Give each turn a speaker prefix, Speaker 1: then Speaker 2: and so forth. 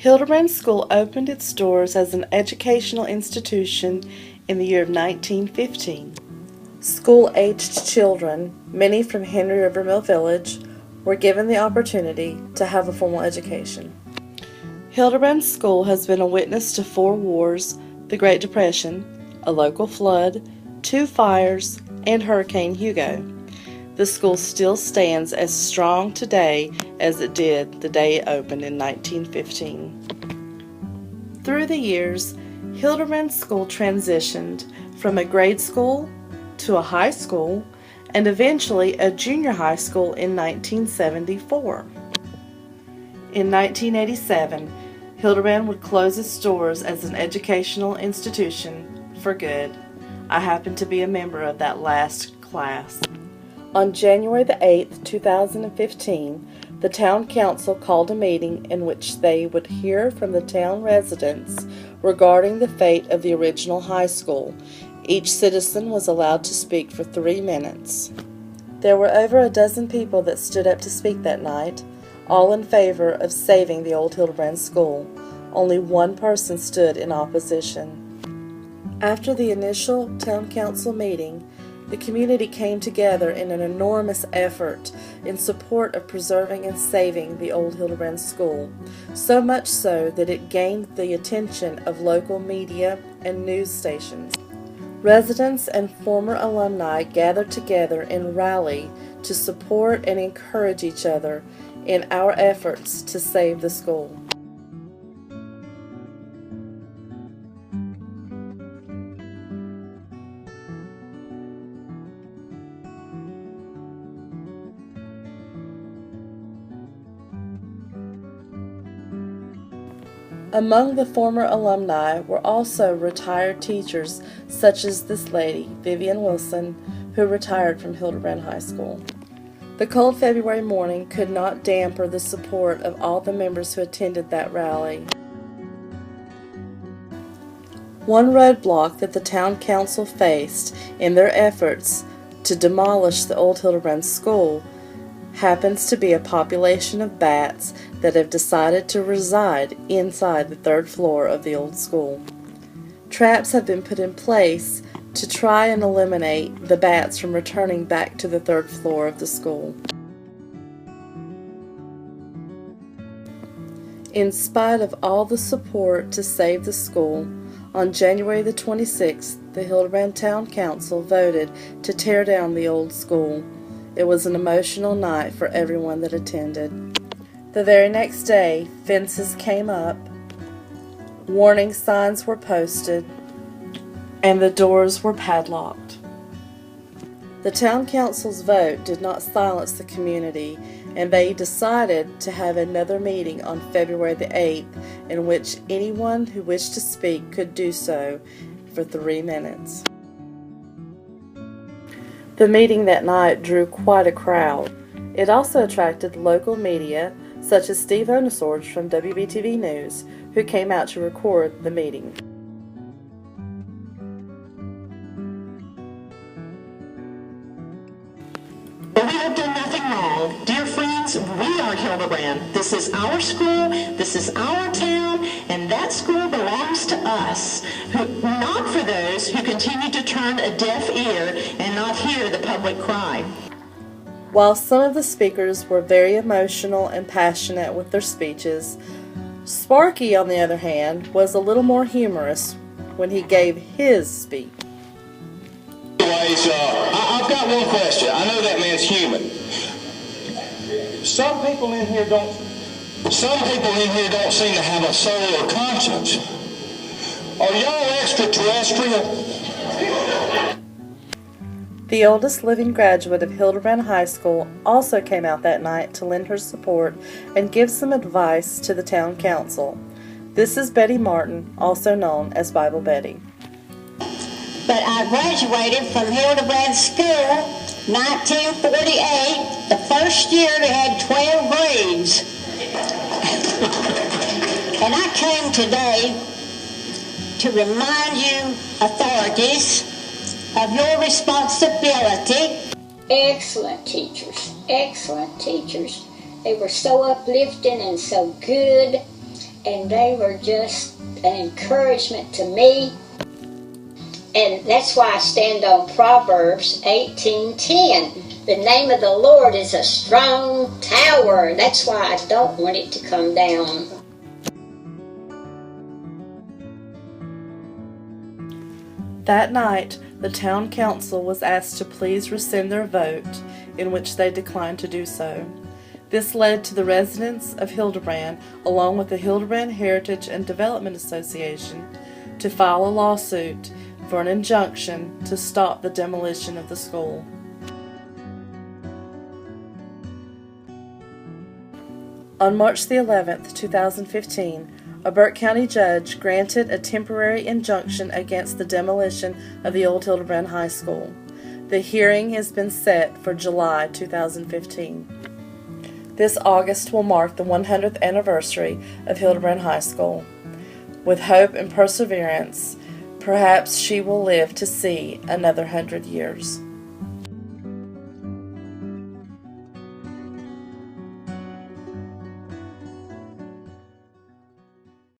Speaker 1: Hildebrand School opened its doors as an educational institution in the year of 1915. School-aged children, many from Henry River Mill Village, were given the opportunity to have a formal education. Hildebrand School has been a witness to 4 wars, the Great Depression, a local flood, 2 fires, and Hurricane Hugo. The school still stands as strong today as it did the day it opened in 1915. Through the years, Hildebrand School transitioned from a grade school to a high school and eventually a junior high school in 1974. In 1987, Hildebrand would close its doors as an educational institution for good. I happened to be a member of that last class. On January the 8th, 2015, the Town Council called a meeting in which they would hear from the town residents regarding the fate of the original high school. Each citizen was allowed to speak for 3 minutes. There were over a dozen people that stood up to speak that night, all in favor of saving the old Hildebrand School. Only one person stood in opposition. After the initial Town Council meeting, the community came together in an enormous effort in support of preserving and saving the old Hildebrand School, so much so that it gained the attention of local media and news stations. Residents and former alumni gathered together in rally to support and encourage each other in our efforts to save the school. Among the former alumni were also retired teachers such as this lady, Vivian Wilson, who retired from Hildebrand High School. The cold February morning could not damper the support of all the members who attended that rally. One roadblock that the Town Council faced in their efforts to demolish the old Hildebrand School happens to be a population of bats that have decided to reside inside the 3rd floor of the old school. Traps have been put in place to try and eliminate the bats from returning back to the 3rd floor of the school. In spite of all the support to save the school, on January the 26th, the Hildebrand Town Council voted to tear down the old school. It was an emotional night for everyone that attended. The very next day, fences came up, warning signs were posted, and the doors were padlocked. The Town Council's vote did not silence the community, and they decided to have another meeting on February the 8th in which anyone who wished to speak could do so for 3 minutes. The meeting that night drew quite a crowd. It also attracted local media, such as Steve Onesorge from WBTV News, who came out to record the meeting.
Speaker 2: We have done nothing wrong. Dear friends, we are Hildebrand. This is our school, this is our town, and that school belongs to us, not for those who continue to turn a deaf ear and not hear the public cry.
Speaker 1: While some of the speakers were very emotional and passionate with their speeches, Sparky, on the other hand, was a little more humorous when he gave his speech.
Speaker 3: Anyways, I've got one question. I know that man's human. Some people in here don't seem to have a soul or conscience. Are y'all extraterrestrial?
Speaker 1: The oldest living graduate of Hildebrand High School also came out that night to lend her support and give some advice to the Town Council. This is Betty Martin, also known as Bible Betty.
Speaker 4: But I graduated from Hildebrand School 1948. The first year they had 12 grades. And I came today to remind you, authorities, of your responsibility.
Speaker 5: Excellent teachers, excellent teachers. They were so uplifting and so good.
Speaker 4: and they were just an encouragement to me. And that's why I stand on Proverbs 18:10. The name of the Lord is a strong tower, and that's why I don't want it to come down.
Speaker 1: That night, the town council was asked to please rescind their vote, in which they declined to do so. This led to the residents of Hildebrand, along with the Hildebrand Heritage and Development Association, to file a lawsuit for an injunction to stop the demolition of the school. On March the 11th, 2015, a Burke County judge granted a temporary injunction against the demolition of the old Hildebrand High School. The hearing has been set for July 2015. This August will mark the 100th anniversary of Hildebrand High School. With hope and perseverance, perhaps she will live to see another 100 years.